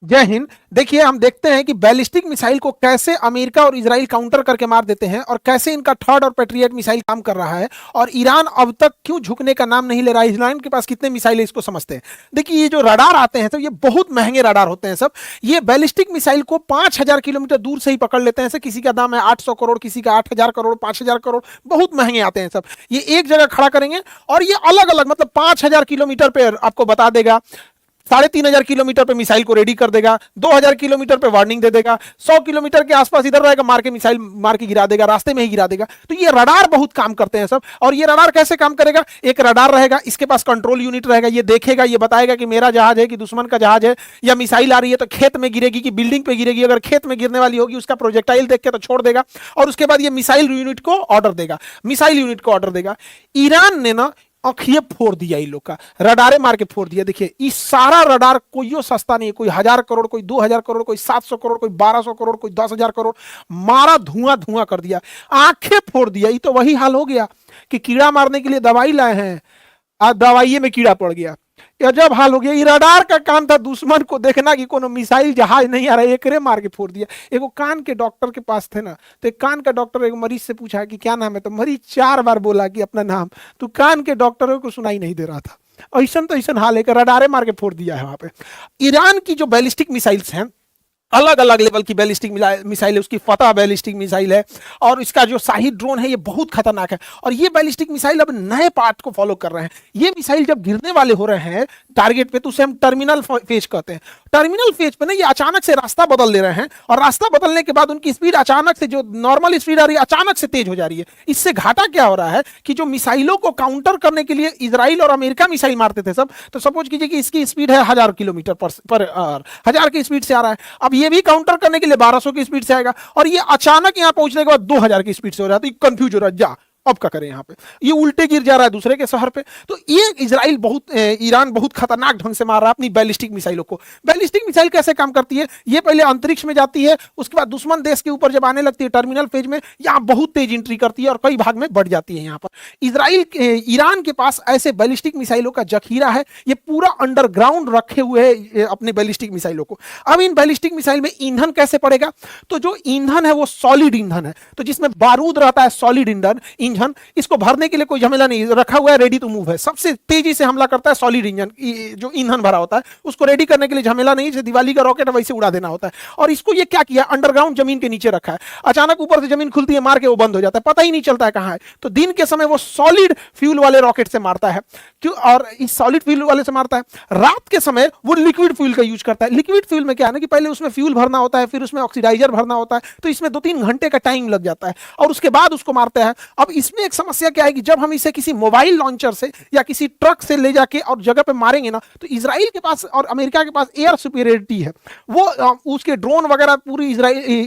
जय हिंद। देखिए, हम देखते हैं कि बैलिस्टिक मिसाइल को कैसे अमेरिका और इजराइल काउंटर करके मार देते हैं और कैसे इनका थर्ड और पेट्रियट मिसाइल काम कर रहा है। और ईरान अब तक क्यों झुकने का नाम नहीं ले रहा है। ईरान के पास कितने मिसाइल है इसको समझते हैं। देखिए, ये जो रडार आते हैं सब, ये बहुत महंगे रडार होते हैं सब। ये बैलिस्टिक मिसाइल को 5,000 किलोमीटर दूर से ही पकड़ लेते हैं सब। किसी का दाम है 800 करोड़, किसी का 8,000 करोड़, 5,000 करोड़, बहुत महंगे आते हैं सब। ये एक जगह खड़ा करेंगे और ये अलग अलग, मतलब 5,000 किलोमीटर पे आपको बता देगा, 3,500 किलोमीटर पे मिसाइल को रेडी कर देगा, 2,000 किलोमीटर पे वार्निंग दे देगा, 100 किलोमीटर के आसपास इधर रहेगा, मार के मिसाइल मार के गिरा देगा, रास्ते में ही गिरा देगा। तो ये रडार बहुत काम करते हैं सब। और ये रडार कैसे काम करेगा? एक रडार रहेगा, इसके पास कंट्रोल यूनिट रहेगा, ये देखेगा, ये बताएगा कि मेरा जहाज है कि दुश्मन का जहाज है, या मिसाइल आ रही है तो खेत में गिरेगी कि बिल्डिंग पे गिरेगी। अगर खेत में गिरने वाली होगी उसका प्रोजेक्टाइल देख के तो छोड़ देगा। और उसके बाद ये मिसाइल यूनिट को ऑर्डर देगा, मिसाइल यूनिट को ऑर्डर देगा। ईरान ने ना आंखिए फोड़ दिया, इन लोग का रडारे मार के फोड़ दिया। देखिए, इस सारा रडार कोई सस्ता नहीं है। कोई 1,000 करोड़, कोई 2,000 करोड़, कोई 700 करोड़, कोई 1,200 करोड़, कोई 10,000 करोड़, मारा, धुआं धुआं कर दिया, आंखें फोड़ दिया। ये तो वही हाल हो गया कि कीड़ा मारने के लिए दवाई लाए हैं, आज दवाई में कीड़ा पड़ गया। अजब हाल हो गया। ये रडार का काम था दुश्मन को देखना कि कोनो मिसाइल जहाज नहीं आ रहा है, एकरे मार के फोड़ दिया। एगो कान के डॉक्टर के पास थे ना, तो एक कान का डॉक्टर एक मरीज से पूछा कि क्या नाम है, तो मरीज 4 बार बोला कि अपना नाम। तो कान के डॉक्टर को सुनाई नहीं दे रहा था। ऐसा तो ऐसा हाल है कि रडारे मार के फोड़ दिया है वहां पे। ईरान की जो बैलिस्टिक मिसाइल्स हैं, अलग अलग लेवल की बैलिस्टिक मिसाइल है। उसकी फतह बैलिस्टिक मिसाइल है, और इसका जो शाही ड्रोन है ये बहुत खतरनाक है। और ये बैलिस्टिक मिसाइल अब नए पार्ट को फॉलो कर रहे हैं। ये मिसाइल जब गिरने वाले हो रहे हैं टारगेट पे, तो उसे हम टर्मिनल फेज कहते हैं। टर्मिनल फेज पे ना ये अचानक से रास्ता बदल ले रहे हैं, और रास्ता बदलने के बाद उनकी स्पीड अचानक से, जो नॉर्मल स्पीड आ रही है, अचानक से तेज हो जा रही है। इससे घाटा क्या हो रहा है कि जो मिसाइलों को काउंटर करने के लिए इजराइल और अमेरिका मिसाइल मारते थे सब, तो सपोज कीजिए कि इसकी स्पीड है 1,000 किलोमीटर पर आवर, 1,000 की स्पीड से आ रहा है। अब ये भी काउंटर करने के लिए 1,200 की स्पीड से आएगा, और ये अचानक यहां पहुंचने के बाद 2,000 की स्पीड से हो रहा है। तो कंफ्यूज हो रहा है, जा अब क्या करें, यहाँ पे ये उल्टे गिर जा रहा है दूसरे के शहर पे। तो ये इजराइल बहुत ईरान बहुत खतरनाक ढंग से मार रहा है अपनी बैलिस्टिक मिसाइलों को। बैलिस्टिक मिसाइल कैसे काम करती है? ये पहले अंतरिक्ष में जाती है, उसके बाद दुश्मन देश के ऊपर जब आने लगती है टर्मिनल फेज में, यहाँ बहुत तेज एंट्री करती है और कई भाग में बढ़ जाती है। यहाँ पर ईरान के पास ऐसे बैलिस्टिक मिसाइलों का जखीरा है। ये पूरा अंडरग्राउंड रखे हुए है अपने बैलिस्टिक मिसाइलों को। अब इन बैलिस्टिक मिसाइल में ईंधन कैसे पड़ेगा? तो जो ईंधन है वो सॉलिड ईंधन है, तो जिसमें बारूद रहता है, सॉलिड ईंधन। इसको भरने के लिए कोई झमेला नहीं, रखा हुआ है, रेडी टू मूव है। सबसे तेजी से हमला करता है सॉलिड इंजन, जो ईंधन भरा होता है उसको रेडी करने के लिए झमेला नहीं, जैसे दिवाली का रॉकेट वैसे उड़ा देना होता है। और इसको ये क्या किया, अंडरग्राउंड जमीन के नीचे रखा है। अचानक ऊपर से जमीन खुलती है, मार के वो बंद हो जाता है, पता ही नहीं चलता है कहां है। तो दिन के समय वो सॉलिड फ्यूल वाले रॉकेट से मारता है, क्यों? और इस सॉलिड फ्यूल वाले से मारता है। रात के समय वो लिक्विड फ्यूल का यूज करता है। लिक्विड फ्यूल में क्या है ना कि पहले उसमें फ्यूल भरना होता है, फिर उसमें ऑक्सीडाइजर भरना होता है, तो इसमें 2-3 घंटे का टाइम लग जाता है, और उसके बाद उसको मारता है। अब इसमें एक समस्या क्या है कि जब हम इसे किसी मोबाइल लॉन्चर से या किसी ट्रक से ले जाके और जगह पे मारेंगे ना, तो इजराइल के पास और अमेरिका के पास एयर सुपीरियरिटी है। वो उसके ड्रोन वगैरह पूरी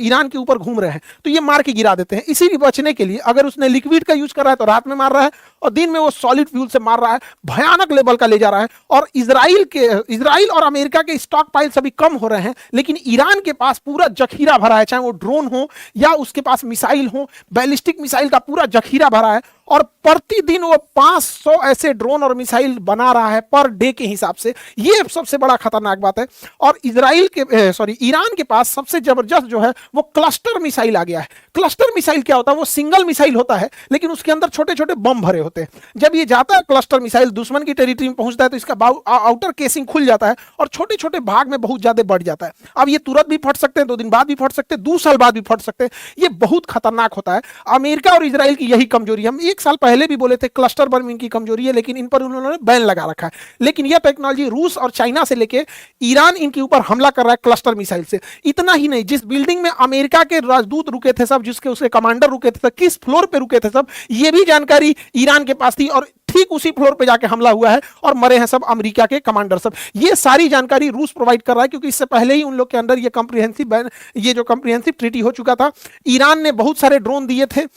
ईरान के ऊपर घूम रहे हैं, तो ये मार के गिरा देते हैं। इसी बचने के लिए अगर उसने लिक्विड का यूज कर रहा है तो रात में मार रहा है, और दिन में वो सॉलिड फ्यूल से मार रहा है। भयानक लेवल का ले जा रहा है। और इजराइल और अमेरिका के स्टॉक पाइल्स अभी कम हो रहे हैं, लेकिन ईरान के पास पूरा जखीरा भरा है, चाहे वो ड्रोन हो या उसके पास मिसाइल हो। बैलिस्टिक मिसाइल का पूरा जखीरा भरा है, और प्रतिदिन वो 500 ऐसे ड्रोन और मिसाइल बना रहा है पर डे के हिसाब से। ये सबसे बड़ा खतरनाक बात है। और ईरान के पास सबसे जबरदस्त जो है वो क्लस्टर मिसाइल आ गया है। क्लस्टर मिसाइल क्या होता है? वो सिंगल मिसाइल होता है, लेकिन उसके अंदर छोटे छोटे बम भरे होते हैं। जब ये जाता है क्लस्टर मिसाइल दुश्मन की टेरिटरी में पहुंचता है, तो इसका आउटर केसिंग खुल जाता है और छोटे छोटे भाग में बहुत ज्यादा बढ़ जाता है। अब ये तुरंत भी फट सकते हैं, 2 दिन बाद भी फट सकते हैं, 2 साल बाद भी फट सकते हैं। ये बहुत खतरनाक होता है। अमेरिका और इजराइल की यही कमजोरी। हम 1 साल पहले भी बोले थे क्लस्टर बम इनकी कमजोरी है, लेकिन इन पर उन्होंने बैन लगा रखा है। लेकिन यह टेक्नोलॉजी रूस और चाइना से लेके ईरान इनके ऊपर हमला कर रहा है क्लस्टर मिसाइल से। इतना ही नहीं, जिस बिल्डिंग में अमेरिका के राजदूत रुके थे सब, जिसके उसके कमांडर रुके थे, किस फ्लोर पे रुके थे सब, ये भी जानकारी ईरान के पास थी। और ठीक उसी फ्लोर पे जाके हमला हुआ है और मरे हैं सब अमेरिका के कमांडर सब। ये सारी जानकारी रूस प्रोवाइड कर रहा है, क्योंकि इससे पहले ही उन लोग के अंदर ये जो कॉम्प्रिहेंसिव ट्रीटी हो चुका था। ईरान ने बहुत सारे ड्रोन दिए थे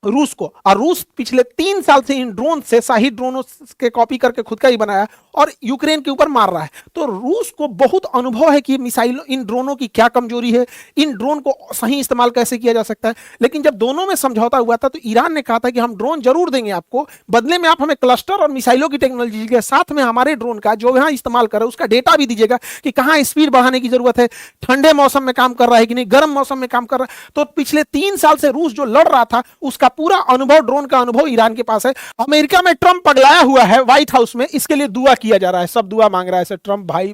रूस को। और रूस पिछले 3 साल से इन ड्रोन से, शाही ड्रोनों के कॉपी करके खुद का ही बनाया और यूक्रेन के ऊपर मार रहा है। तो रूस को बहुत अनुभव है कि मिसाइल, इन ड्रोनों की क्या कमजोरी है, इन ड्रोन को सही इस्तेमाल कैसे किया जा सकता है। लेकिन जब दोनों में समझौता हुआ था तो ईरान ने कहा था कि हम ड्रोन जरूर देंगे आपको, बदले में आप हमें क्लस्टर और मिसाइलों की टेक्नोलॉजी के साथ में हमारे ड्रोन का जो यहाँ इस्तेमाल कर रहे हैं उसका डेटा भी दीजिएगा कि कहाँ स्पीड बढ़ाने की जरूरत है, ठंडे मौसम में काम कर रहा है कि नहीं, गर्म मौसम में काम कर रहा है। तो पिछले 3 साल से रूस जो लड़ रहा था उसका पूरा अनुभव, ड्रोन का अनुभव ईरान के पास है। अमेरिका में ट्रंप पगलाया हुआ है व्हाइट हाउस में, इसके लिए दुआ किया जा रहा है, सब दुआ मांग रहा है। ट्रंप भाई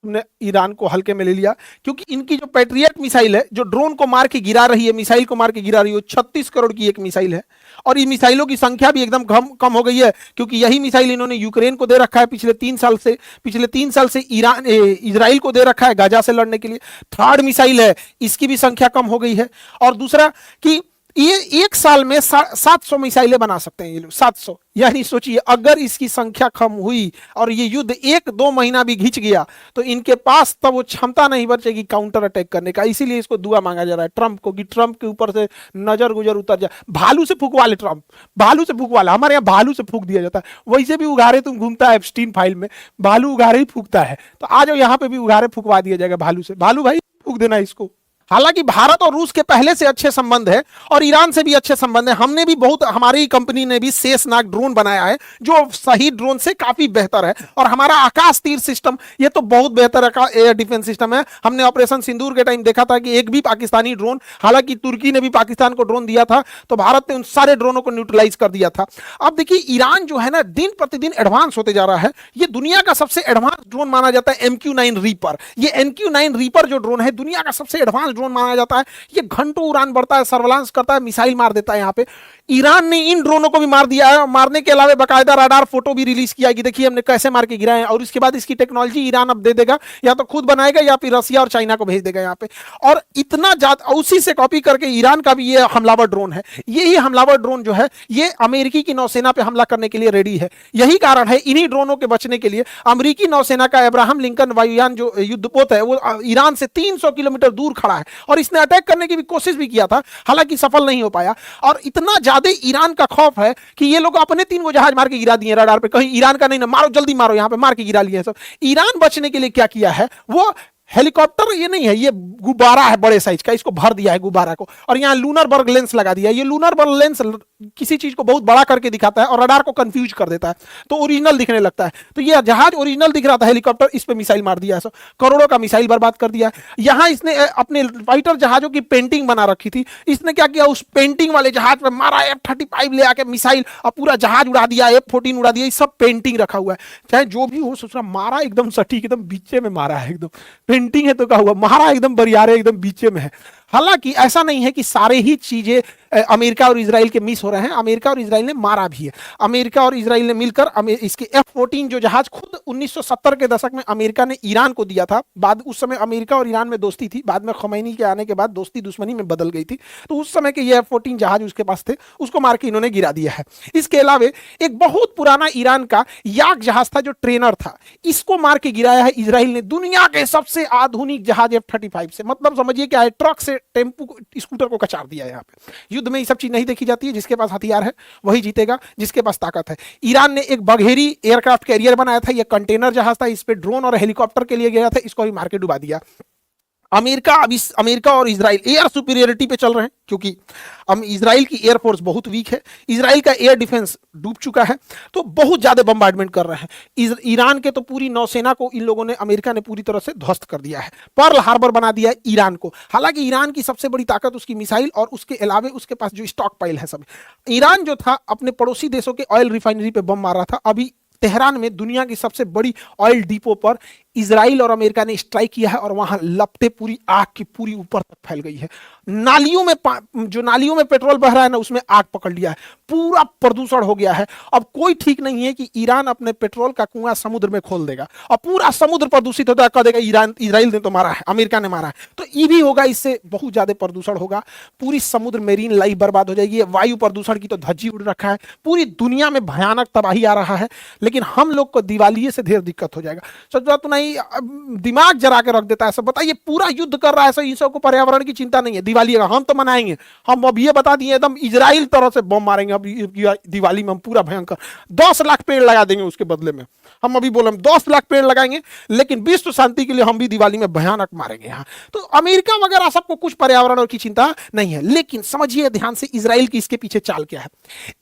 ने ईरान को हल्के में ले लिया, क्योंकि इनकी जो पैट्रियट मिसाइल है जो ड्रोन को मार के गिरा रही है, मिसाइल को मार के गिरा रही है, 36 करोड़ की एक मिसाइल है। और इन मिसाइलों की संख्या भी एकदम कम हो गई है, क्योंकि यही मिसाइल इन्होंने यूक्रेन को दे रखा है पिछले 3 साल से। पिछले 3 साल से ईरान इजराइल को दे रखा है गाजा से लड़ने के लिए। थर्ड मिसाइल है, इसकी भी संख्या कम हो गई है। और दूसरा कि ये एक साल में 700 मिसाइलें बना सकते हैं ये लोग, 700। यानी सोचिए अगर इसकी संख्या कम हुई और ये युद्ध 1-2 महीना भी घिंच गया तो इनके पास तब वो क्षमता नहीं बचेगी काउंटर अटैक करने का। इसीलिए इसको दुआ मांगा जा रहा है ट्रंप को कि ट्रंप के ऊपर से नजर गुजर उतर जाए। भालू से फूंकवा ले ट्रंप, भालू से फूंकवा ले। हमारे यहाँ भालू से फूंक दिया जाता है, वैसे भी उघारे तुम घूमता है एप्स्टीन फाइल में, भालू उघारे ही फूंकता है। तो आज यहाँ पे भी उघारे फूंकवा दिया जाएगा भालू से। भालू भाई फूंक देना इसको। हालांकि भारत और रूस के पहले से अच्छे संबंध है और ईरान से भी अच्छे संबंध है। हमने भी बहुत, हमारी कंपनी ने भी शेषनाग ड्रोन बनाया है जो सही ड्रोन से काफी बेहतर है। और हमारा आकाश तीर सिस्टम ये तो बहुत बेहतर एयर डिफेंस सिस्टम है। हमने ऑपरेशन सिंदूर के टाइम देखा था कि एक भी पाकिस्तानी ड्रोन, हालांकि तुर्की ने भी पाकिस्तान को ड्रोन दिया था तो भारत ने उन सारे ड्रोनों को न्यूट्रलाइज कर दिया था। अब देखिए ईरान जो है ना दिन प्रतिदिन एडवांस होते जा रहा है। ये दुनिया का सबसे एडवांस ड्रोन माना जाता है MQ-9 रीपर। ये MQ-9 रीपर जो ड्रोन है दुनिया का सबसे एडवांस ड्रोन माना जाता है। ये घंटों उड़ान बढ़ता है, सर्विलांस करता है, मिसाइल मार देता है। यहाँ पे ईरान ने इन ड्रोनों को भी मार दिया है। मारने के अलावा बाकायदा रडार फोटो भी रिलीज किया कि देखिए हमने कैसे मार के गिराए हैं। और इसके बाद इसकी टेक्नोलॉजी ईरान अब दे देगा, या तो खुद बनाएगा या फिर रसिया और चाइना को भेज देगा यहाँ पे। और इतना ज्यादा उसी से कॉपी करके ईरान का भी ये हमलावर ड्रोन है। यही हमलावर ड्रोन जो है ये अमेरिकी की नौसेना पे हमला करने के लिए रेडी है। यही कारण है इन्हीं ड्रोनों के बचने के लिए अमेरिकी नौसेना का अब्राहम लिंकन वायुयान जो युद्धपोत है वो ईरान से 300 किलोमीटर दूर खड़ा है। और इसने अटैक करने की भी कोशिश भी किया था, हालांकि सफल नहीं हो पाया। और इतना ज्यादा ईरान का खौफ है कि ये लोग अपने 3 जहाज मार के गिरा दिए रडार पे, कहीं ईरान का नहीं ना, मारो जल्दी मारो, यहां पे मार के गिरा लिए सब। ईरान बचने के लिए क्या किया है, वो हेलीकॉप्टर ये नहीं है, ये गुब्बारा है बड़े साइज का, इसको भर दिया है गुब्बारा को और यहाँ लूनर बर्ग लेंस लगा दिया है। ये लूनर बर्ग लेंस किसी चीज को बहुत बड़ा करके दिखाता है और रडार को कंफ्यूज कर देता है तो ओरिजिनल दिखने लगता है। तो ये जहाज ओरिजिनल दिख रहा था हेलीकॉप्टर, इस पे मिसाइल मार दिया है, करोड़ों का मिसाइल बर्बाद कर दिया है। यहाँ इसने अपने फाइटर जहाजों की पेंटिंग बना रखी थी, इसने क्या किया उस पेंटिंग वाले जहाज पे मारा F-35 ले आके मिसाइल और पूरा जहाज उड़ा दिया, F-14 उड़ा दिया। सब पेंटिंग रखा हुआ है, चाहे जो भी हो। सोच रहा मारा एकदम सटीक, एकदम बीचे में मारा है, एकदम पेंटिंग है तो क्या हुआ, महारा एकदम बरियारे एकदम बीचे में है। हालांकि ऐसा नहीं है कि सारे ही चीजें अमेरिका और इजराइल के मिस हो रहे हैं, अमेरिका और इजराइल ने मारा भी है। अमेरिका और इजराइल ने मिलकर इसके F-14 जो जहाज खुद 1970 के दशक में अमेरिका ने ईरान को दिया था। बाद उस समय अमेरिका और ईरान में दोस्ती थी, बाद में खमैनी के आने के बाद दोस्ती दुश्मनी में बदल गई थी। तो उस समय के ये F-14 जहाज उसके पास थे, उसको मार के इन्होंने गिरा दिया है। इसके अलावा एक बहुत पुराना ईरान का याक जहाज था जो ट्रेनर था, इसको मार के गिराया है इजराइल ने। दुनिया के सबसे आधुनिक जहाज F-35 से, मतलब समझिए क्या है, ट्रक से टेम्पू स्कूटर को कचार दिया है। यहाँ पे युद्ध में ये सब चीज नहीं देखी जाती है, जिसके पास हथियार है वही जीतेगा, जिसके पास ताकत है। ईरान ने एक बघेरी एयरक्राफ्ट कैरियर बनाया था, ये कंटेनर जहाज था, इस पे ड्रोन और हेलीकॉप्टर के लिए गया था, इसको भी मार के डुबा दिया। अमेरिका और इजराइल एयर सुपीरियरिटी पे चल रहे हैं, क्योंकि इजराइल की एयरफोर्स बहुत वीक है, इजराइल का एयर डिफेंस डूब चुका है, तो बहुत ज्यादा बम्बार्डमेंट कर रहे हैं। ईरान के तो पूरी नौसेना को इन लोगों ने, अमेरिका ने पूरी तरह से ध्वस्त कर दिया है, पर्ल हार्बर बना दिया है ईरान को। हालांकि ईरान की सबसे बड़ी ताकत उसकी मिसाइल और उसके अलावे उसके पास जो स्टॉक पाइल है सब। ईरान जो था अपने पड़ोसी देशों के ऑयल रिफाइनरी पे बम मार रहा था। अभी तेहरान में दुनिया की सबसे बड़ी ऑयल डिपो पर इजराइल और अमेरिका ने स्ट्राइक किया है और वहां लपटे पूरी आग की पूरी ऊपर तक फैल गई है। नालियों में पेट्रोल बह रहा है ना, उसमें आग पकड़ लिया है, पूरा प्रदूषण हो गया है। अब कोई ठीक नहीं है कि ईरान अपने पेट्रोल का कुआं समुद्र में खोल देगा और पूरा समुद्र प्रदूषित होता है, कह देगा इजराइल ने तो मारा है, अमेरिका ने मारा है। तो ये भी होगा, इससे बहुत ज्यादा प्रदूषण होगा, पूरी समुद्र मेरीन लाइफ बर्बाद हो जाएगी। वायु प्रदूषण की तो धज्जी उड़ रखा है, पूरी दुनिया में भयानक तबाही आ रहा है। लेकिन हम लोग को दिवालिये से ढेर दिक्कत हो जाएगा। सच बात तो नहीं नहीं दिमाग जरा के रख देता है सब। बताइए पूरा युद्ध कर रहा है सर, इन सबको पर्यावरण की चिंता नहीं है। दिवाली का हम तो मनाएंगे, हम अब ये बता दिए एकदम इजराइल तरह से बम मारेंगे अब दिवाली में, हम पूरा भयंकर 10 लाख पेड़ लगा देंगे उसके बदले में। हम अभी बोले हम 10 लाख पेड़ लगाएंगे, लेकिन विश्व शांति के लिए हम भी दिवाली में भयानक मारेंगे यहाँ। तो अमेरिका वगैरह सबको कुछ पर्यावरण की चिंता नहीं है। लेकिन समझिए ध्यान से इजराइल की इसके पीछे चाल क्या है।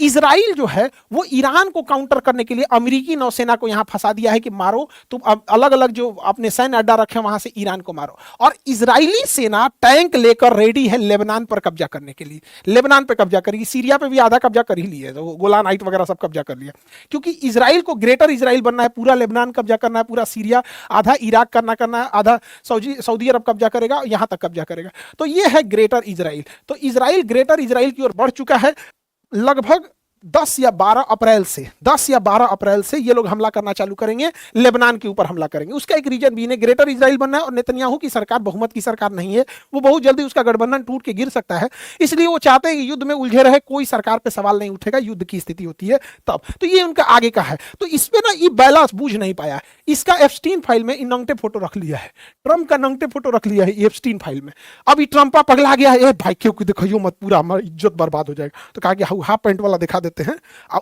इजराइल जो है वो ईरान को काउंटर करने के लिए अमेरिकी नौसेना को यहां फंसा दिया है कि मारो तुम, अलग अलग जो अपने सैन्य अड्डा रखे वहां से ईरान को मारो। और इजरायली सेना टैंक लेकर रेडी है लेबनान पर कब्जा करने के लिए। लेबनान पर कब्जा करेगी, सीरिया पे भी आधा कब्जा कर ही लिया, तो गोलान हाइट वगैरह सब कब्जा कर लिया। क्योंकि इजराइल को ग्रेटर इजराइल बनना है, पूरा लेबनान कब्जा करना है, पूरा सीरिया, आधा इराक करना है, आधा सऊदी अरब कब्जा करेगा, यहां तक कब्जा करेगा। तो ये है ग्रेटर इजराइल। तो इजराइल ग्रेटर इजराइल की ओर बढ़ चुका है। लगभग 10 या 12 अप्रैल से ये लोग हमला करना चालू करेंगे, लेबनान के ऊपर हमला करेंगे। उसका एक रीजन भी इन्हें ग्रेटर इजराइल बनना है और नेतन्याहू की सरकार बहुमत की सरकार नहीं है, वो बहुत जल्दी उसका गठबंधन टूट के गिर सकता है। इसलिए वो चाहते हैं कि युद्ध में उलझे रहे, कोई सरकार पे सवाल नहीं उठेगा, युद्ध की स्थिति होती है तब। तो ये उनका आगे का है। तो इसमें ना ये बैलेंस बूझ नहीं पाया। इसका एप्स्टीन फाइल में नंगटे फोटो रख लिया है, ट्रंप का नंगटे फोटो रख लिया है एप्स्टीन फाइल में। अभी ट्रंप पगला गया है, भाई क्यों दिखाइयो मत, पूरा हमारी इज्जत बर्बाद हो जाएगा। तो कहा कि हाफ पैंट वाला दिखा देते हैं,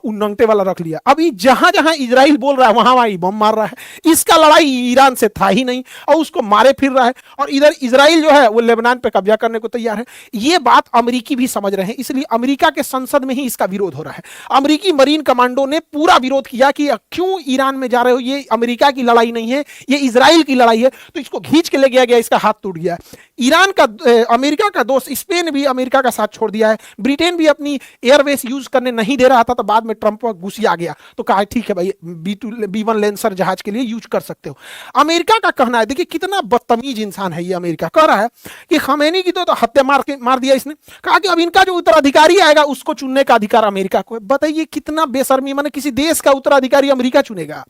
नंगटे वाला रख लिया। अभी जहां जहां इजराइल बोल रहा है वहां वहां बम मार रहा है। इसका लड़ाई ईरान से था ही नहीं और उसको मारे फिर रहा है। और इधर इजराइल जो है वो लेबनान पे कब्जा करने को तैयार है। ये बात अमेरिकी भी समझ रहे हैं, इसलिए अमेरिका के संसद में ही इसका विरोध हो रहा है। अमेरिकी मरीन कमांडो ने पूरा विरोध किया कि क्यों ईरान में जा रहे हो, ये अमेरिका की लड़ाई नहीं है, ये इजराइल की लड़ाई है। तो इसको खींच के ले गया, इसका हाथ टूट गया। ईरान का अमेरिका का दोस्त स्पेन भी अमेरिका का साथ छोड़ दिया है। ब्रिटेन भी अपनी एयरवेस यूज करने नहीं दे रहा था, तो बाद में ट्रंप गुस्सी आ गया तो कहा ठीक है भाई B1 लेंसर जहाज के लिए यूज कर सकते हो। अमेरिका का कहना है, देखिए कितना बदतमीज इंसान है ये। अमेरिका कह रहा है कि खमैनी की तो हत्या मार दिया इसने, कहा कि अब इनका जो उत्तराधिकारी आएगा उसको चुनने का अधिकार अमेरिका को है। बताइए कितना बेशर्मी, माने किसी देश का उत्तराधिकारी अमेरिका चुनेगा।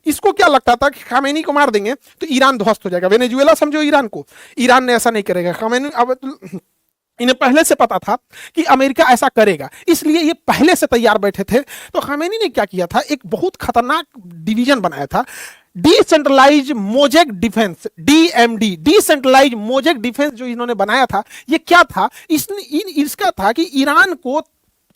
इसको क्या लगता था कि खमैनी को मार देंगे तो ईरान ध्वस्त हो जाएगा, वेनेजुएला समझो ईरान को। ईरान ने ऐसा नहीं करेगा। खमैनी अब इन्हें पहले से पता था कि अमेरिका ऐसा करेगा, इसलिए ये पहले से तैयार बैठे थे। तो खमैनी ने क्या किया था, एक बहुत खतरनाक डिवीजन बनाया था, decentralise mosaic defence, DMD, decentralise mosaic defence. जो इन्होंने बनाया था ये क्या था, इसका था कि ईरान को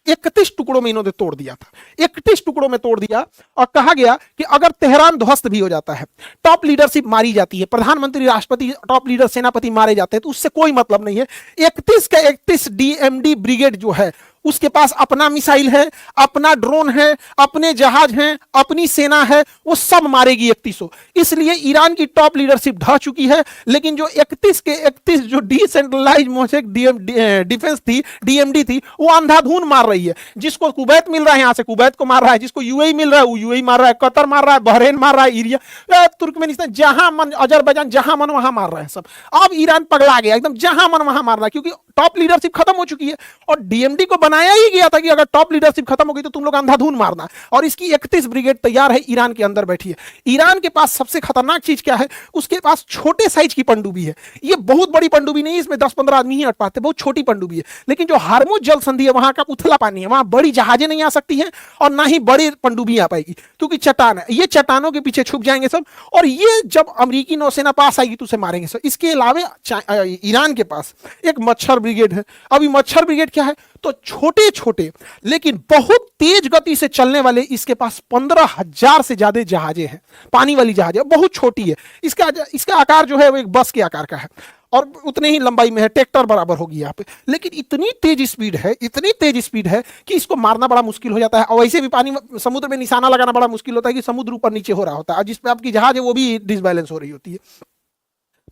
31 टुकड़ों में इन्होंने तोड़ दिया था। 31 टुकड़ों में तोड़ दिया और कहा गया कि अगर तेहरान ध्वस्त भी हो जाता है, टॉप लीडरशिप मारी जाती है, प्रधानमंत्री, राष्ट्रपति, टॉप लीडर, सेनापति मारे जाते हैं, तो उससे कोई मतलब नहीं है। 31 का 31 DMD ब्रिगेड जो है उसके पास अपना मिसाइल है, अपना ड्रोन है, अपने जहाज हैं, अपनी सेना है, वो सब मारेगी 3100। इसलिए ईरान की टॉप लीडरशिप ढह चुकी है। लेकिन जो 31 के 31 जो डिसेंट्रलाइज मोजेक डिफेंस थी, DMD थी, वो अंधाधुन मार रही है। जिसको कुवैत मिल रहा है यहां से कुवैत को मार रहा है, जिसको UAE मिल रहा है वो UAE मार रहा है, कतर मार रहा है, बहरेन मार रहा है, इरिया, तुर्कमेनिस्तान, जहां मन, अजरबैजान, जहां मन वहां मार रहा है सब। अब ईरान पगला गया एकदम, जहां मन वहां मार रहा है, क्योंकि टॉप लीडरशिप खत्म हो चुकी है। और DMD को बनाया ही गया था कि अगर टॉप लीडरशिप खत्म हो गई तो तुम लोग अंधाधुन मारना। और इसकी 31 ब्रिगेड तैयार है, ईरान के अंदर बैठी है। ईरान के पास सबसे खतरनाक चीज क्या है, उसके पास छोटे साइज की पनडुब्बी है। ये बहुत बड़ी पनडुब्बी नहीं है, इसमें 10-15 आदमी ही अट पाते, बहुत छोटी पनडुब्बी है। लेकिन जो हार्मुज जल संधि है वहां का उथला पानी है, वहां बड़ी जहाजें नहीं आ सकती हैं और ना ही बड़ी पनडुब्बी आ पाएगी, क्योंकि चट्टान है। ये चट्टानों के पीछे छुप जाएंगे सब, और ये जब अमेरिकी नौसेना पास आएगी तो उसे मारेंगे सब। इसके अलावा ईरान के पास एक मच्छर ब्रिगेड है। अभी मच्छर ब्रिगेड क्या है, तो छोटे छोटे लेकिन बहुत तेज गति से चलने वाले इसके पास 15,000 से ज्यादा जहाजें हैं, पानी वाली जहाजें, बहुत छोटी है। इसका आकार जो है वो एक बस के आकार का है और उतने ही लंबाई में है, ट्रैक्टर बराबर होगी यहाँ पे। लेकिन इतनी तेज स्पीड है कि इसको मारना बड़ा मुश्किल हो जाता है। और वैसे भी पानी, समुद्र में निशाना लगाना बड़ा मुश्किल होता है कि समुद्र ऊपर नीचे हो रहा होता है, जिसपे आपकी जहाज है वो भी डिसबैलेंस हो रही होती है।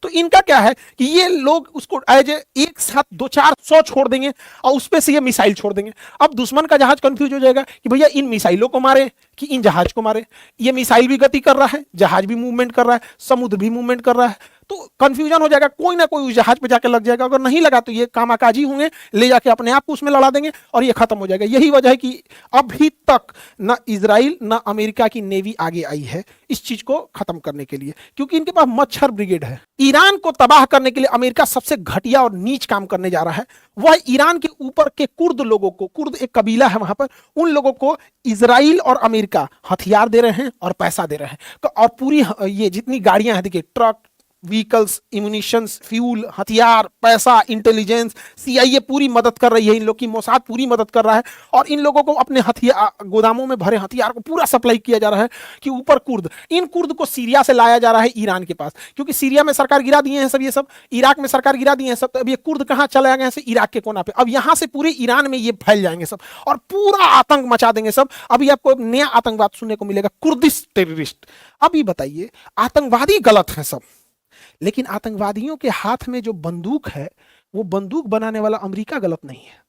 तो इनका क्या है कि ये लोग उसको एज एक साथ 200-400 छोड़ देंगे और उस पे से ये मिसाइल छोड़ देंगे। अब दुश्मन का जहाज कंफ्यूज हो जाएगा कि भैया इन मिसाइलों को मारे कि इन जहाज को मारे। ये मिसाइल भी गति कर रहा है, जहाज भी मूवमेंट कर रहा है, समुद्र भी मूवमेंट कर रहा है, तो कंफ्यूजन हो जाएगा, कोई ना कोई उस जहाज पे जाके लग जाएगा, अगर नहीं लगा तो ये कामाकाजी होंगे, ले जाके अपने आप को उसमें लड़ा देंगे और ये खत्म हो जाएगा। यही वजह है कि अभी तक ना इजराइल ना अमेरिका की नेवी आगे आई है इस चीज को खत्म करने के लिए, क्योंकि इनके पास मच्छर ब्रिगेड है। ईरान को तबाह करने के लिए अमेरिका सबसे घटिया और नीच काम करने जा रहा है, वह ईरान के ऊपर के कुर्द लोगों को, कुर्द एक कबीला है वहां पर, उन लोगों को इजराइल और अमेरिका हथियार दे रहे हैं और पैसा दे रहे हैं। और पूरी ये जितनी गाड़ियां हैं, देखिए ट्रक, व्हीकल्स, इम्यूनिशंस, फ्यूल, हथियार, पैसा, इंटेलिजेंस, सीआईए पूरी मदद कर रही है इन लोग की, मोसाद पूरी मदद कर रहा है, और इन लोगों को अपने हथियार गोदामों में भरे हथियार को पूरा सप्लाई किया जा रहा है कि ऊपर कुर्द, इन कुर्द को सीरिया से लाया जा रहा है ईरान के पास, क्योंकि सीरिया में सरकार गिरा दिए हैं सब, ये सब इराक में सरकार गिरा दिए हैं सब, तो अब ये कुर्द कहां चले गए हैं? इराक के कोना पे। अब यहां से पूरे ईरान में ये फैल जाएंगे सब और पूरा आतंक मचा देंगे सब। अभी आपको नया आतंकवाद सुनने को मिलेगा, कुर्दिश टेररिस्ट। अभी बताइए, आतंकवादी गलत है सब, लेकिन आतंकवादियों के हाथ में जो बंदूक है, वो बंदूक बनाने वाला अमेरिका गलत नहीं है।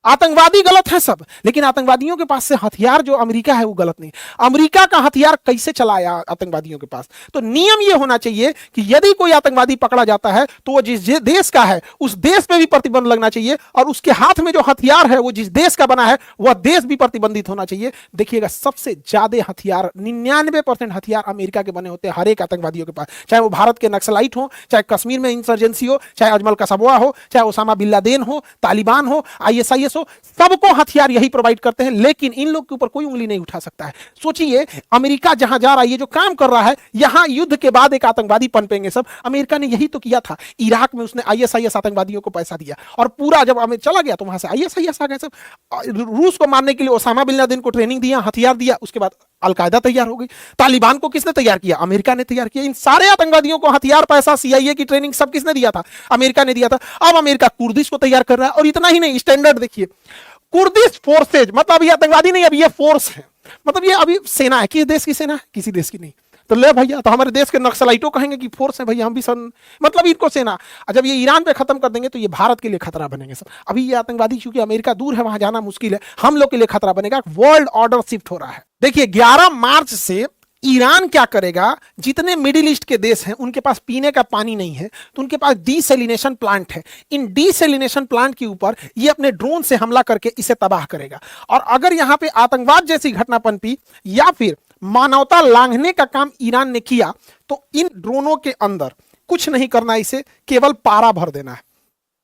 आतंकवादी गलत है सब, लेकिन आतंकवादियों के पास से हथियार जो अमेरिका है वो गलत नहीं। अमेरिका का हथियार कैसे चलाया आतंकवादियों के पास? तो नियम ये होना चाहिए कि यदि कोई आतंकवादी पकड़ा जाता है तो वो जिस देश का है उस देश पे भी प्रतिबंध लगना चाहिए, और उसके हाथ में जो हथियार है वो जिस देश का बना है वह देश भी प्रतिबंधित होना चाहिए। देखिएगा, सबसे ज्यादा हथियार, 99% हथियार अमेरिका के बने होते हैं हर एक आतंकवादियों के पास, चाहे वो भारत के नक्सलाइट हो, चाहे कश्मीर में इंसर्जेंसी हो, चाहे अजमल कसाबवा हो, चाहे ओसामा बिन लादेन हो, तालिबान हो, ISIS, सबको हथियार यही प्रोवाइड करते हैं। लेकिन इन लोग के ऊपर कोई उंगली नहीं उठा सकता है। सोचिए, अमेरिका जहां जा रहा है, ये जो काम कर रहा है, यहां युद्ध के बाद एक आतंकवादी पनपेंगे सब। अमेरिका ने यही तो किया था इराक में, उसने ISIS आतंकवादियों को पैसा दिया, और पूरा जब हमें चला गया तो वहां से ISIS आ गए सब। रूस को मारने के लिए ओसामा बिन लादेन को ट्रेनिंग दिया, हथियार दिया, उसके बाद अलकायदा तैयार हो गई। तालिबान को किसने तैयार किया? अमेरिका ने तैयार किया। इन सारे आतंकवादियों को हथियार, पैसा, CIA की ट्रेनिंग सब किसने दिया था? अमेरिका ने दिया था। अब अमेरिका कुर्दिश को तैयार कर रहा है, और इतना ही नहीं, स्टैंडर्ड देखिए, कुर्दिश फोर्सेज, मतलब ये आतंकवादी नहीं, अब ये फोर्स है, मतलब ये अभी सेना है। किस देश की सेना है? किसी देश की नहीं। तो ले भैया, तो हमारे देश के नक्सलाइटों कहेंगे कि फोर्स है भैया, हम भी सन, मतलब इनको सेना। जब ये ईरान पे खत्म कर देंगे तो ये भारत के लिए खतरा बनेंगे सब। अभी ये आतंकवादी, क्योंकि अमेरिका दूर है, वहां जाना मुश्किल है, हम लोग के लिए खतरा बनेगा। वर्ल्ड ऑर्डर शिफ्ट हो रहा है। देखिए, 11 मार्च से ईरान क्या करेगा, जितने मिडिल ईस्ट के देश हैं उनके पास पीने का पानी नहीं है, तो उनके पास डीसैलिनेशन प्लांट है। इन डीसैलिनेशन प्लांट के ऊपर ये अपने ड्रोन से हमला करके इसे तबाह करेगा। और अगर यहां पे आतंकवाद जैसी घटना पनपी या फिर मानवता लांघने का काम ईरान ने किया, तो इन ड्रोनों के अंदर कुछ नहीं करना, इसे केवल पारा भर देना है।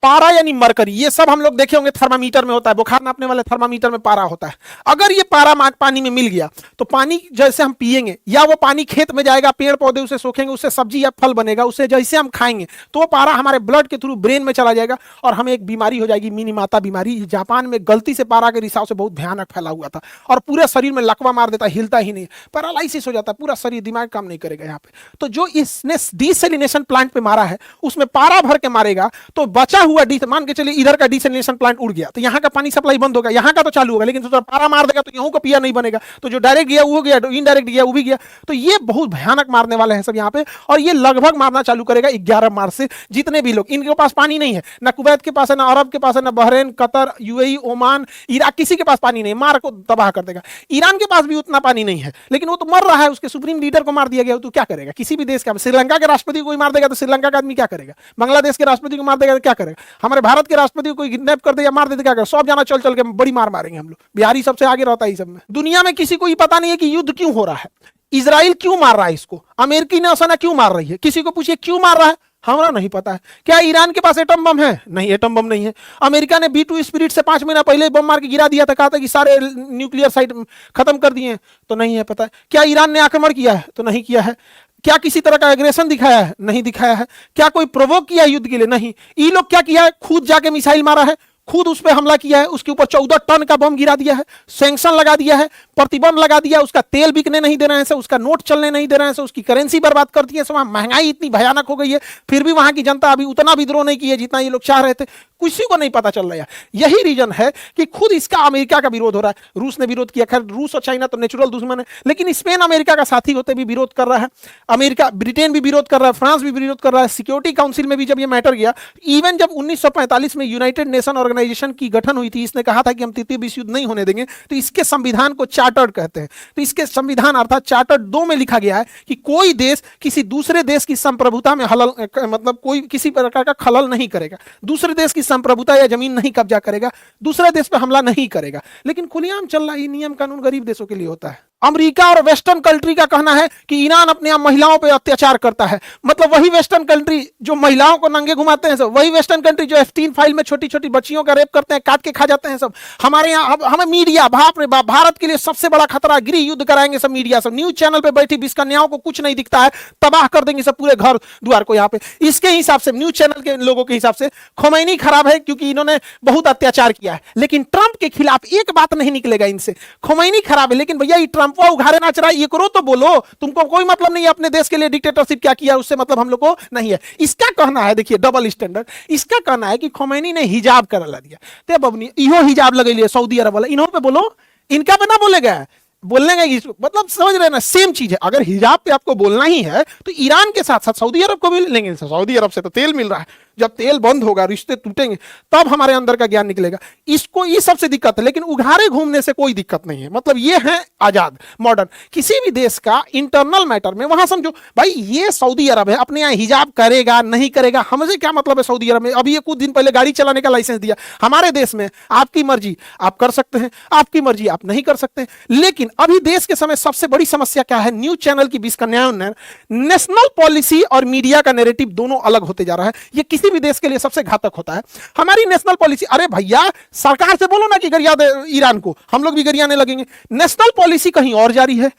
पारा यानी मरकरी, ये सब हम लोग देखे होंगे थर्मामीटर में होता है, बुखार नापने वाले थर्मामीटर में पारा होता है। अगर ये पारा पानी में मिल गया तो पानी जैसे हम पिएंगे, या वो पानी खेत में जाएगा, पेड़ पौधे उसे सोखेंगे, उससे सब्जी या फल बनेगा, उसे जैसे हम खाएंगे तो वो पारा हमारे ब्लड के थ्रू ब्रेन में चला जाएगा, और हमें एक बीमारी हो जाएगी, मिनीमाता बीमारी। जापान में गलती से पारा के रिसाव से बहुत भयानक फैला हुआ था, और पूरे शरीर में लकवा मार देता, हिलता ही नहीं, पैरालाइसिस हो जाता है पूरा शरीर, दिमाग काम नहीं करेगा यहाँ पे। तो जो इसने डीसैलिनेशन प्लांट पे मारा है, उसमें पारा भर के मारेगा, तो बचा हुआ मान के चलिए इधर का डीसैलिनेशन प्लांट उड़ गया, तो यहाँ का पानी सप्लाई बंद होगा, यहाँ का तो चालू होगा, लेकिन तो पारा मार देगा तो यहाँ का पिया नहीं बनेगा, तो जो डायरेक्ट गया वो गया, इनडायरेक्ट गया वो भी गया। तो ये बहुत भयानक मारने वाले हैं सब यहाँ पे, और ये लगभग मारना चालू करेगा 11 मार्च से। जितने भी लोग, इनके पास पानी नहीं है, ना कुवैत के पास है, ना अरब के पास है, ना Bahrain, Qatar, UAE, Oman, Iraq, किसी के पास पानी नहीं, मार को तबाह कर देगा। ईरान के पास भी उतना पानी नहीं है, लेकिन वो तो मर रहा है, उसके सुप्रीम लीडर को मार दिया गया, तो क्या करेगा? किसी भी देश का, श्रीलंका के राष्ट्रपति को मार देगा तो श्रीलंका का आदमी क्या करेगा? बांग्लादेश के राष्ट्रपति को मार देगा तो क्या करेगा? हमारे भारत के राष्ट्रपति को कोई किडनैप कर दे या मार दे तो क्या करेगा? सब जाना चल चल के बड़ी मार मारेंगे हम लोग। बिहारी सबसे आगे रहता है सब में। दुनिया में किसी को ही पता नहीं है कि युद्ध क्यों हो रहा है, इजराइल क्यों मार रहा है इसको, अमेरिकी नौसेना क्यों मार रही है, किसी को पूछिए क्यों मार रहा है, हमारा नहीं पता है। क्या ईरान के पास एटम बम है? नहीं, एटम बम नहीं है। अमेरिका ने B2 स्पिरिट से 5 महीना पहले बम मार के गिरा दिया था, कहा था कि सारे न्यूक्लियर साइट खत्म कर दिए, तो नहीं है पता है। क्या ईरान ने आक्रमण किया है? तो नहीं किया है। क्या किसी तरह का एग्रेशन दिखाया है? नहीं दिखाया है। क्या कोई प्रोवोक किया युद्ध के लिए? नहीं। ये लोग क्या किया है? खुद जाके मिसाइल मारा है, खुद उस पर हमला किया है, उसके ऊपर 14 टन का बम गिरा दिया है, सैंक्शन लगा दिया है, प्रतिबंध लगा दिया, उसका तेल बिकने नहीं दे रहे हैं, उसका नोट चलने नहीं दे रहे हैं, उसकी करेंसी बर्बाद कर दी है। वहां महंगाई इतनी भयानक हो गई है, फिर भी वहां की जनता अभी उतना विद्रोह नहीं की है जितना ये लोग चाह रहे थे। किसी को नहीं पता चल रहा है। यही रीजन है कि खुद इसका अमेरिका का विरोध हो रहा है। रूस ने विरोध किया, खैर रूस और चाइना तो नेचुरल दुश्मन है, लेकिन स्पेन अमेरिका का साथी होते भी विरोध कर रहा है, अमेरिका ब्रिटेन भी विरोध कर रहा है, फ्रांस भी विरोध कर रहा है। सिक्योरिटी काउंसिल में भी जब ये मैटर गया, इवन जब 1945 में यूनाइटेड नेशन ऑर्गेनाइजेशन ऑर्गेनाइजेशन की गठन हुई थी, इसने कहा था कि हम तृतीय विश्व युद्ध नहीं होने देंगे, तो इसके संविधान को चार्टर्ड कहते हैं। तो इसके संविधान अर्थात चार्टर्ड 2 में लिखा गया है कि कोई देश किसी दूसरे देश की संप्रभुता में हलल मतलब कोई किसी प्रकार का खलल नहीं करेगा, दूसरे देश की संप्रभुता या जमीन नहीं कब्जा करेगा, दूसरे देश पर हमला नहीं करेगा। लेकिन खुलेआम चल रहा है, नियम कानून गरीब देशों के लिए होता है। अमेरिका और वेस्टर्न कंट्री का कहना है कि ईरान अपने आप महिलाओं पर अत्याचार करता है। मतलब वही वेस्टर्न कंट्री जो महिलाओं को नंगे घुमाते हैं सब, वही वेस्टर्न कंट्री जो एफ-3 फाइल में छोटी छोटी बच्चियों का रेप करते हैं, काट के खा जाते हैं सब। हमारे यहाँ हमें मीडिया, बाप रे बाप, भारत के लिए सबसे बड़ा खतरा, गृह युद्ध कराएंगे सब मीडिया सब। न्यूज चैनल पे बैठी 20 कन्याओं को कुछ नहीं दिखता है, तबाह कर देंगे सब पूरे घर द्वार को यहाँ पे। इसके हिसाब से, न्यूज चैनल के लोगों के हिसाब से खोमैनी खराब है क्योंकि इन्होंने बहुत अत्याचार किया है। लेकिन ट्रंप के खिलाफ एक बात नहीं निकलेगा इनसे, खोमैनी खराब है लेकिन भैया ये ट्रंप उघारे नाच रहा है, ये करो तो बोलो, तुमको कोई मतलब नहीं है अपने देश के लिए डिक्टेटरशिप क्या किया उससे मतलब हम लोग को नहीं है। इसका कहना है, देखिए डबल स्टैंडर्ड, इसका कहना है कि खोमैनी ने हिजाब कर ला दिया, ते बबनी इहो हिजाब लगे लिए सऊदी अरब वाला, इन्हों पे बोलो, इनका पे ना बोलेगा, बोलने का मतलब समझ रहे हैं ना, सेम चीज है। अगर हिजाब पे आपको बोलना ही है तो ईरान के साथ साथ सऊदी अरब को भी लेंगे, सऊदी अरब से तो तेल मिल रहा है, जब तेल बंद होगा, रिश्ते टूटेंगे, तब हमारे अंदर का ज्ञान निकलेगा। इसको ये सबसे दिक्कत है, लेकिन उघारे घूमने से कोई दिक्कत नहीं है। मतलब ये है आजाद मॉडर्न, किसी भी देश का इंटरनल मैटर में वहां समझो भाई ये सऊदी अरब है, अपने यहाँ हिजाब करेगा नहीं करेगा हमसे क्या मतलब है। सऊदी अरब में अभी ये कुछ दिन पहले गाड़ी चलाने का लाइसेंस दिया, हमारे देश में आपकी मर्जी आप कर सकते हैं, आपकी मर्जी आप नहीं कर सकते। लेकिन अभी देश के समय सबसे बड़ी समस्या क्या है, न्यूज चैनल की 20 कन्याओं ने नेशनल पॉलिसी और मीडिया का नैरेटिव दोनों अलग होते जा रहा है। ये किसी भी देश के लिए सबसे घातक होता है। हमारी नेशनल पॉलिसी, अरे भैया सरकार से बोलो ना कि गरिया दे ईरान को, हम लोग भी गरियाने लगेंगे। नेशनल पॉलिसी कहीं और जारी है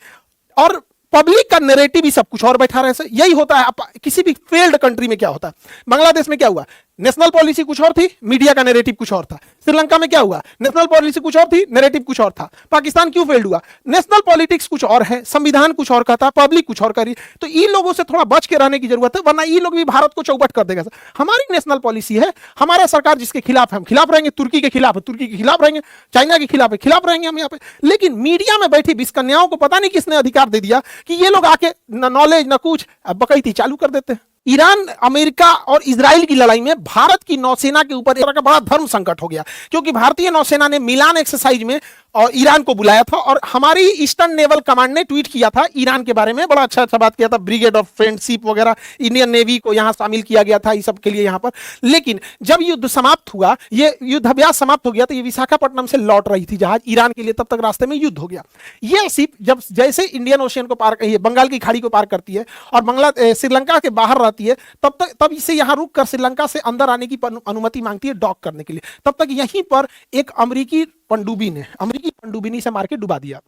और पब्लिक का नैरेटिव ही सब कुछ और बैठा रहे। यही होता है किसी भी फेल्ड कंट्री में। क्या होता है, बांग्लादेश में क्या हुआ, नेशनल पॉलिसी कुछ और थी, मीडिया का नैरेटिव कुछ और था। श्रीलंका में क्या हुआ, नेशनल पॉलिसी कुछ और थी, नैरेटिव कुछ और था। पाकिस्तान क्यों फेल्ड हुआ, नेशनल पॉलिटिक्स कुछ और है, संविधान कुछ और कहता, पब्लिक कुछ और करी। तो इन लोगों से थोड़ा बच के रहने की जरूरत है, वरना ये लोग भी भारत को चौपट कर देगा। हमारी नेशनल पॉलिसी है, हमारा सरकार जिसके खिलाफ है हम खिलाफ रहेंगे, तुर्की के खिलाफ है तुर्की के खिलाफ रहेंगे, चाइना के खिलाफ है खिलाफ रहेंगे हम यहाँ पे। लेकिन मीडिया में बैठी 20 कन्याओं को पता नहीं किसने अधिकार दे दिया कि ये लोग आके न नॉलेज न कुछ बकैती चालू कर देते हैं। ईरान, अमेरिका और इजराइल की लड़ाई में भारत की नौसेना के ऊपर एक तरह का बड़ा धर्म संकट हो गया, क्योंकि भारतीय नौसेना ने मिलान एक्सरसाइज में और ईरान को बुलाया था और हमारी ईस्टर्न नेवल कमांड ने ट्वीट किया था ईरान के बारे में, बड़ा अच्छा अच्छा बात किया था, ब्रिगेड ऑफ फ्रेंडशिप वगैरह, इंडियन नेवी को यहां शामिल किया गया था इस सब के लिए यहां पर। लेकिन जब युद्ध समाप्त हुआ, ये युद्धाभ्यास समाप्त हो गया, तो ये विशाखापट्टनम से लौट रही थी जहाज ईरान के लिए, तब तक रास्ते में युद्ध हो गया। ये शिप जब जैसे इंडियन ओशियन को पार, बंगाल की खाड़ी को पार करती है और श्रीलंका के बाहर रहती है, तब इसे यहां रुक कर श्रीलंका से अंदर आने की अनुमति मांगती है डॉक करने के लिए। तब तक यहीं पर एक अमेरिकी पनडुब्बी से मार के डुबा दिया।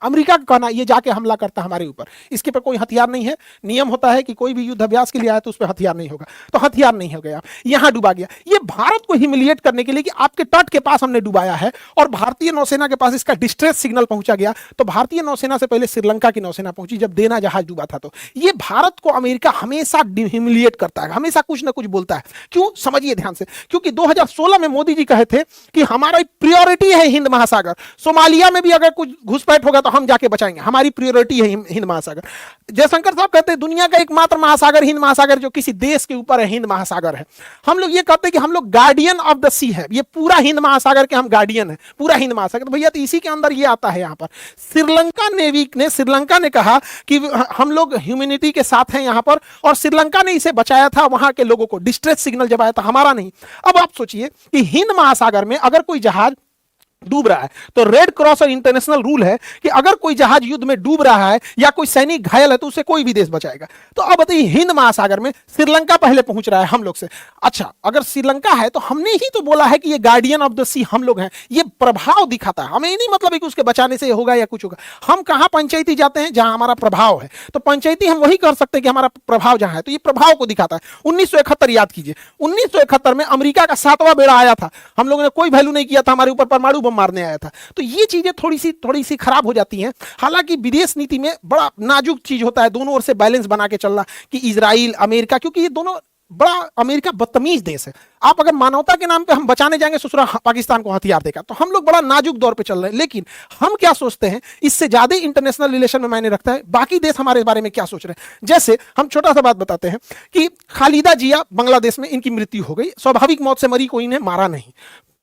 अमेरिका का कहना ये जाके हमला करता हमारे ऊपर, इसके पर कोई हथियार नहीं है। नियम होता है कि कोई भी युद्ध अभ्यास के लिए आया तो उस पर हथियार नहीं होगा, तो हथियार नहीं हो गया, यहां डुबा गया। ये भारत को ह्यूमिलिएट करने के लिए कि आपके तट के पास हमने डुबाया है और भारतीय नौसेना के पास इसका डिस्ट्रेस सिग्नल पहुंचा गया। तो भारतीय नौसेना से पहले श्रीलंका की नौसेना पहुंची जब देना जहाज डूबा था। तो ये भारत को अमेरिका हमेशा ह्यूमिलिएट करता है, हमेशा कुछ ना कुछ बोलता है। क्यों, समझिए ध्यान से, क्योंकि 2016 में मोदी जी कहे थे कि हमारी प्रायोरिटी है हिंद महासागर, सोमालिया में भी अगर कुछ घुसपैठ होगा तो हम जाके बचाएंगे, हमारी प्रायोरिटी है हिंद महासागर। जयशंकर साहब कहते हैं दुनिया का एकमात्र महासागर हिंद महासागर जो किसी देश के ऊपर है, हिंद महासागर है। हम लोग ये कहते हैं कि हम लोग गार्डियन ऑफ द सी है, ये पूरा हिंद महासागर के हम गार्डियन है, पूरा हिंद महासागर। तो भैया तो इसी के अंदर ये आता है। यहाँ पर श्रीलंका ने कहा कि हम लोग ह्यूमैनिटी के साथ हैं यहाँ पर, और श्रीलंका ने इसे बचाया था, वहां के लोगों को डिस्ट्रेस सिग्नल जब आया था, हमारा नहीं। अब आप सोचिए कि हिंद महासागर में अगर कोई जहाज डूब रहा है तो रेड क्रॉस और इंटरनेशनल रूल है कि अगर कोई जहाज युद्ध में डूब रहा है या कोई सैनिक घायल है तो उसे कोई भी देश बचाएगा। तो अब बताइए हिंद महासागर में श्रीलंका पहले पहुंच रहा है हम लोग से। अच्छा, अगर श्रीलंका है तो हमने ही तो बोला है कि ये गार्डियन ऑफ द सी हम लोग हैं, ये प्रभाव दिखाता है। हमें नहीं मतलब है कि उसके बचाने से होगा या कुछ होगा। हम कहां पंचायती जाते हैं, जहां हमारा प्रभाव है, तो पंचायती हम वही कर सकते हैं कि हमारा प्रभाव जहां है, तो ये प्रभाव को दिखाता है। 1971 याद कीजिए, 1971 में अमेरिका का 7वां बेड़ा आया था, हम लोगों ने कोई वैल्यू नहीं किया था, हमारे ऊपर परमाणु बम मारने आया था। तो ये चीजें थोड़ी सी खराब हो जाती हैं। हालांकि विदेश नीति में बड़ा नाजुक चीज होता है दोनों ओर से बैलेंस बना के चलना, कि इजराइल, अमेरिका, क्योंकि ये दोनों बड़ा, अमेरिका बदतमीज देश है। आप अगर मानवता के नाम पे हम बचाने जाएंगे ससुरा पाकिस्तान को हथियार देगा, तो हम लोग बड़ा नाजुक दौर पे चल रहे हैं। लेकिन हम क्या सोचते हैं, इससे ज्यादा इंटरनेशनल रिलेशन में मायने रखता है बाकी देश हमारे बारे में क्या सोच रहे हैं। जैसे हम छोटा सा बात बताते हैं कि खालिदा जिया बांग्लादेश में इनकी मृत्यु हो गई, स्वाभाविक मौत से मरी, कोई ने मारा नहीं।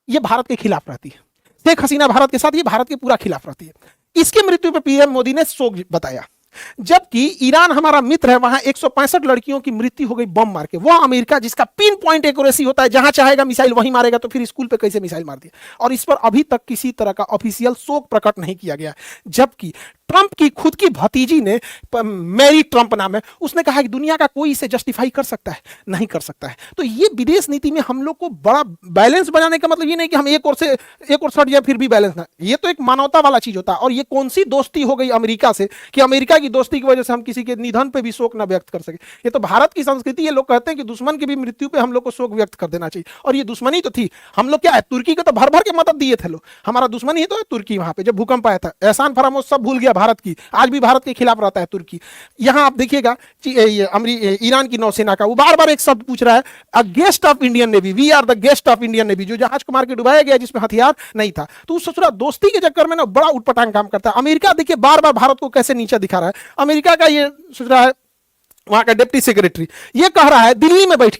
ये भारत के खिलाफ रहती है। शेख हसीना भारत के साथ, ये भारत के पूरा खिलाफ रहती है। इसके मृत्यु पर पीएम मोदी ने शोक बताया। जबकि ईरान हमारा मित्र है, वहां 165 लड़कियों की मृत्यु हो गई बम मार के। वो अमेरिका जिसका पिन पॉइंट एक्यूरेसी होता है, जहां चाहेगा मिसाइल वहीं मारेगा, तो फिर स्कूल पे कैसे मिसाइल मार दिया। और इस पर अभी तक किसी तरह का ऑफिशियल शोक प्रकट नहीं किया गया। जबकि ट्रंप की खुद की भतीजी ने, मैरी ट्रंप नाम है, उसने कहा कि दुनिया का कोई इसे जस्टिफाई कर सकता है, नहीं कर सकता है। तो ये विदेश नीति में हम लोग को बड़ा बैलेंस बनाने का मतलब ये नहीं कि हम एक और सट जाए फिर भी बैलेंस ना, ये तो एक मानवता वाला चीज होता है। और ये कौन सी दोस्ती हो गई अमेरिका से कि अमेरिका की दोस्ती की वजह से हम किसी के निधन पे भी शोक ना व्यक्त कर सके। ये तो भारत की संस्कृति। ये लोग कहते हैं कि दुश्मन की भी मृत्यु पे हम लोग को शोक व्यक्त कर देना चाहिए, और ये दुश्मनी तो थी। हम लोग क्या है, तुर्की को तो भर भर के मदद दिए थे लोग, हमारा दुश्मन ही तो है तुर्की। वहां पे जब भूकंप आया था, एहसान फरामोश सब भूल गया भारत की, आज भी भारत के खिलाफ रहता है तुर्की। यहां आप देखिएगा ईरान की नौसेना का वो बार बार एक शब्द पूछ रहा है, a guest of Indian Navy, we are the guest of Indian Navy, जो जहाज को मार के डुबाया गया जिसमें हथियार नहीं था। तो सोच रहा दोस्ती के चक्कर में ना बड़ा उटपटांग काम करता है। अमेरिका देखिए बार बार भारत को कैसे नीचा दिखा रहा है। अमेरिका का ये सोच रहा है, वहां का डिप्टी सेक्रेटरी ये कह रहा है दिल्ली में बैठ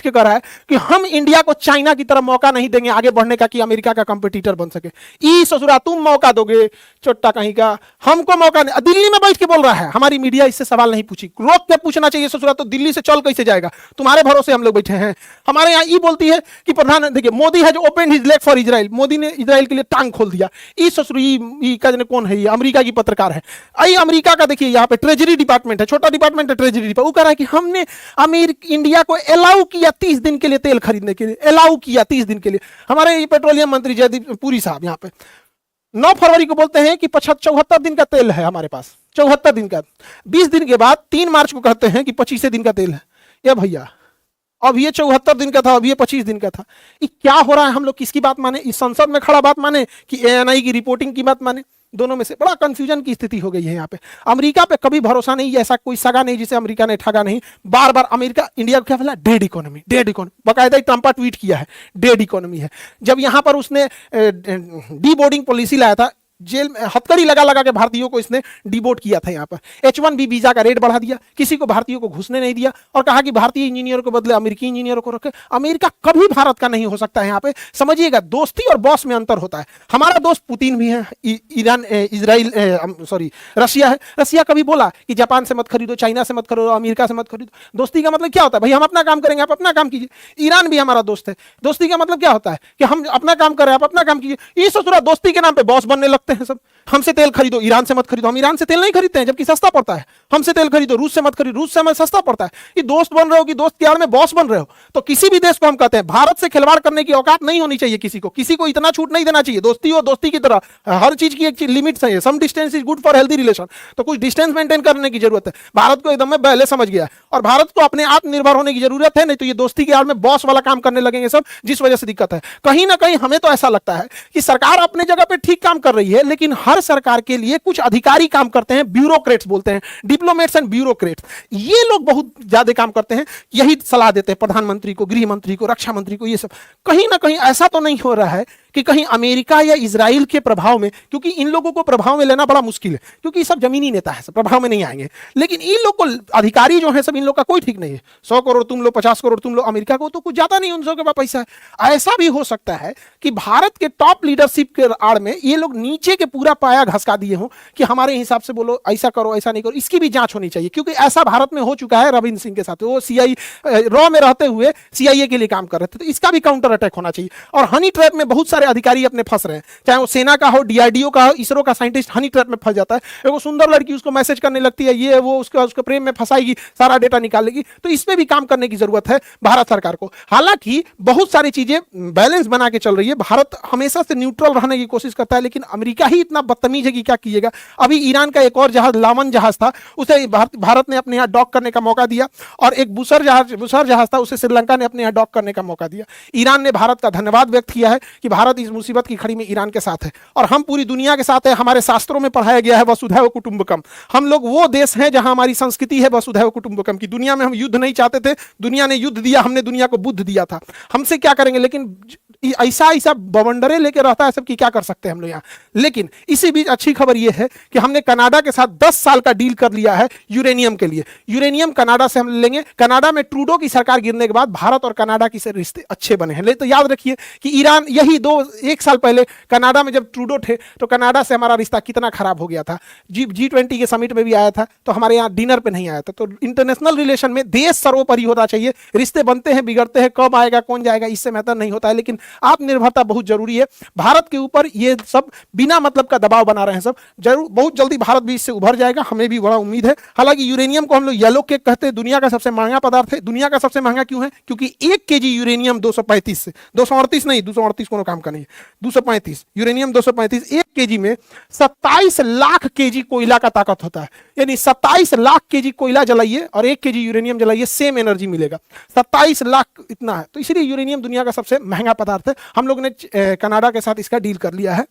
के कह रहा है कि हम इंडिया को चाइना की तरह मौका नहीं देंगे आगे बढ़ने का, कि अमेरिका का कंपटीटर बन सके। ई ससुरा तुम मौका दोगे चोट्टा कहीं का, हमको मौका नहीं। दिल्ली में बैठ के बोल रहा है। हमारी मीडिया इससे सवाल नहीं पूछी, रोक के पूछना चाहिए ससुरा, तो दिल्ली से चल कैसे जाएगा, तुम्हारे भरोसे हम लोग बैठे हैं। हमारे यहाँ ई बोलती है कि प्रधान देखिए मोदी है जो open his leg for Israel, Modi ने इजराइल के लिए टांग खोल दिया। ई ससुरी का कौन है, ये अमेरिका की पत्रकार है। आई अमेरिका का देखिए यहाँ पे ट्रेजरी डिपार्टमेंट है, छोटा डिपार्टमेंट है ट्रेजरी, वो कह रहा है कि हमने इंडिया को अलाउ किया 30 दिन के लिए तेल खरीदने के लिए, अलाउ किया 30 दिन के लिए। हमारे पेट्रोलियम मंत्री जयदीप पुरी साहब यहाँ पे 9 फरवरी को बोलते हैं कि 74 दिन का तेल है हमारे पास, 74 दिन का। 20 दिन के बाद 3 मार्च को कहते हैं कि 25 दिन का तेल है। ये भैया अब ये 74 दिन का था, अब ये 25 दिन का था। ये क्या हो रहा है? हम लोग किसकी बात माने? इस संसद में खड़ा बात माने कि एएनआई की रिपोर्टिंग की बात माने? दोनों में से बड़ा कंफ्यूजन की स्थिति हो गई है यहाँ पे। अमेरिका पे कभी भरोसा नहीं, ऐसा कोई सगा नहीं जिसे अमेरिका ने ठगा नहीं। बार बार अमेरिका इंडिया को क्या बोला, डेड इकोनॉमी, डेड इकोनॉमी। बाकायदा ट्रंपा ट्वीट किया है डेड इकोनॉमी है। जब यहाँ पर उसने डी बोर्डिंग पॉलिसी लाया था, जेल में हथकड़ी लगा लगा के भारतीयों को इसने डिबोट किया था। यहाँ पर H1B वीजा का रेट बढ़ा दिया, किसी को भारतीयों को घुसने नहीं दिया, और कहा कि भारतीय इंजीनियर को बदले अमेरिकी इंजीनियरों को रखे। अमेरिका कभी भारत का नहीं हो सकता है। यहाँ पे समझिएगा, दोस्ती और बॉस में अंतर होता है। हमारा दोस्त पुतिन भी है, ईरान, इजराइल, सॉरी रशिया है। रशिया कभी बोला कि जापान से मत खरीदो, चाइना से मत खरीदो, अमेरिका से मत खरीदो। दोस्ती का मतलब क्या होता है? भाई हम अपना काम करेंगे, आप अपना काम कीजिए। ईरान भी हमारा दोस्त है। दोस्ती का मतलब क्या होता है कि हम अपना काम करें, आप अपना काम कीजिए। ये सोच रहा दोस्ती के नाम पे बॉस बनने लगते हैं सब। हमसे तेल खरीदो, ईरान से मत खरीदो। हम ईरान से तेल नहीं खरीदते हैं जबकि सस्ता पड़ता है। हमसे तेल खरीदो, रूस से मत खरीदो, रूस से हमें सस्ता पड़ता है। ये दोस्त बन रहे हो कि दोस्त के आड़ में बॉस बन रहे हो। तो किसी भी देश को हम कहते हैं भारत से खिलवाड़ करने की औकात नहीं होनी चाहिए किसी को इतना छूट नहीं देना चाहिए। दोस्ती हो दोस्ती की तरह, हर चीज की एक लिमिट है। Some distance is good for healthy relation. तो कुछ डिस्टेंस मेंटेन करने की जरूरत है। भारत को एकदम में पहले समझ गया है, और भारत को अपने आत्मनिर्भर होने की जरूरत है। नहीं तो ये दोस्ती के आड़ में बॉस वाला काम करने लगेंगे सब, जिस वजह से दिक्कत है। कहीं ना कहीं हमें तो ऐसा लगता है कि सरकार अपने जगह पे ठीक काम कर रही है, लेकिन हर सरकार के लिए कुछ अधिकारी काम करते हैं, ब्यूरोक्रेट्स बोलते हैं, डिप्लोमेट्स एंड ब्यूरोक्रेट्स। ये लोग बहुत ज्यादा काम करते हैं, यही सलाह देते हैं प्रधानमंत्री को, गृह मंत्री को, रक्षा मंत्री को। ये सब कहीं ना कहीं ऐसा तो नहीं हो रहा है कि कहीं अमेरिका या इजराइल के प्रभाव में, क्योंकि इन लोगों को प्रभाव में लेना बड़ा मुश्किल है, क्योंकि सब जमीनी नेता है, सब प्रभाव में नहीं आएंगे। लेकिन इन लोग को अधिकारी जो है सब, इन लोग का कोई ठीक नहीं है। 100 करोड़ तुम लो, 50 करोड़ तुम लो। अमेरिका को तो कुछ ज्यादा नहीं, उन सबके पास पैसा है। ऐसा भी हो सकता है कि भारत के टॉप लीडरशिप के आड़ में ये लोग नीचे के पूरा पाया घसका दिए हों कि हमारे हिसाब से बोलो, ऐसा करो, ऐसा नहीं करो। इसकी भी जांच होनी चाहिए, क्योंकि ऐसा भारत में हो चुका है रविंद्र सिंह के साथ। वो रॉ में रहते हुए CIA के लिए काम कर रहे थे। तो इसका भी काउंटर अटैक होना चाहिए। और हनी ट्रैप में बहुत सारे अधिकारी अपने फंस रहे हैं, चाहे वो सेना का हो, DRDO का हो, इसरो का साइंटिस्ट हनी ट्रैप में फंस जाता है। एक सुंदर लड़की उसको मैसेज करने लगती है, ये वो, उसके प्रेम में फंसाएगी, सारा डेटा निकालेगी। तो इसमें भी काम करने की जरूरत है भारत सरकार को। हालांकि बहुत सारी चीजें बैलेंस बना के चल रही है। भारत हमेशा से न्यूट्रल रहने की कोशिश करता है, लेकिन अमेरिका ही इतना बदतमीज है कि क्या कीजिएगा। अभी ईरान का एक और जहाज, लावन जहाज था, उसे भारत ने अपने यहाँ डॉक करने का मौका दिया, और एक बुसर जहाज था, उसे श्रीलंका ने अपने यहाँ डॉक करने का मौका दिया। ईरान ने भारत का धन्यवाद व्यक्त किया है कि भारत इस मुसीबत की खड़ी में ईरान के साथ है, और हम पूरी दुनिया के साथ है। हमारे शास्त्रों में पढ़ाया गया है वसुधैव कुटुंबकम। हम लोग वो देश हैं जहां हमारी संस्कृति है वसुधैव कुटुंबकम की। दुनिया में हम युद्ध नहीं चाहते थे, दुनिया ने युद्ध दिया, हमने दुनिया को बुद्ध दिया था। हमसे क्या करेंगे, लेकिन ऐसा ऐसा बवंडरे लेके रहता है सब कि क्या कर सकते हैं हम लोग यहाँ। लेकिन इसी बीच अच्छी खबर यह है कि हमने कनाडा के साथ 10 साल का डील कर लिया है यूरेनियम के लिए। यूरेनियम कनाडा से हम लेंगे। कनाडा में ट्रूडो की सरकार गिरने के बाद भारत और कनाडा की से रिश्ते अच्छे बने हैं। तो याद रखिए कि ईरान यही एक साल पहले कनाडा में जब ट्रूडो थे तो कनाडा से हमारा रिश्ता कितना खराब हो गया था। G20 के समिट में भी आया था तो हमारे यहाँ डिनर पे नहीं आया था। तो इंटरनेशनल रिलेशन में देश सर्वोपरि होना चाहिए। रिश्ते बनते हैं, बिगड़ते हैं, कब आएगा कौन जाएगा इससे महत्व नहीं होता है, लेकिन आत्मनिर्भरता बहुत जरूरी है। भारत के ऊपर ये सब बिना मतलब का दबाव बना रहे हैं सब, जरूर बहुत जल्दी भारत भी इससे उभर जाएगा, हमें भी बड़ा उम्मीद है। हालांकि यूरेनियम को हम लोग येलो केक कहते हैं, दुनिया का सबसे महंगा पदार्थ है। दुनिया का सबसे महंगा क्यों है? क्योंकि 1 केजी यूरेनियम 235 से 238 नहीं, 238 कोनो काम का नहीं है, 235 यूरेनियम 235 1 केजी में 27 लाख केजी कोयला का ताकत होता है। यानी 27 लाख केजी कोयला जलाइए और 1 केजी यूरेनियम जलाइए, सेम एनर्जी मिलेगा। 27 लाख इतना है। तो इसलिए यूरेनियम दुनिया का सबसे महंगा पदार्थ है। हम लोग ने कनाडा के साथ इसका डील कर लिया है।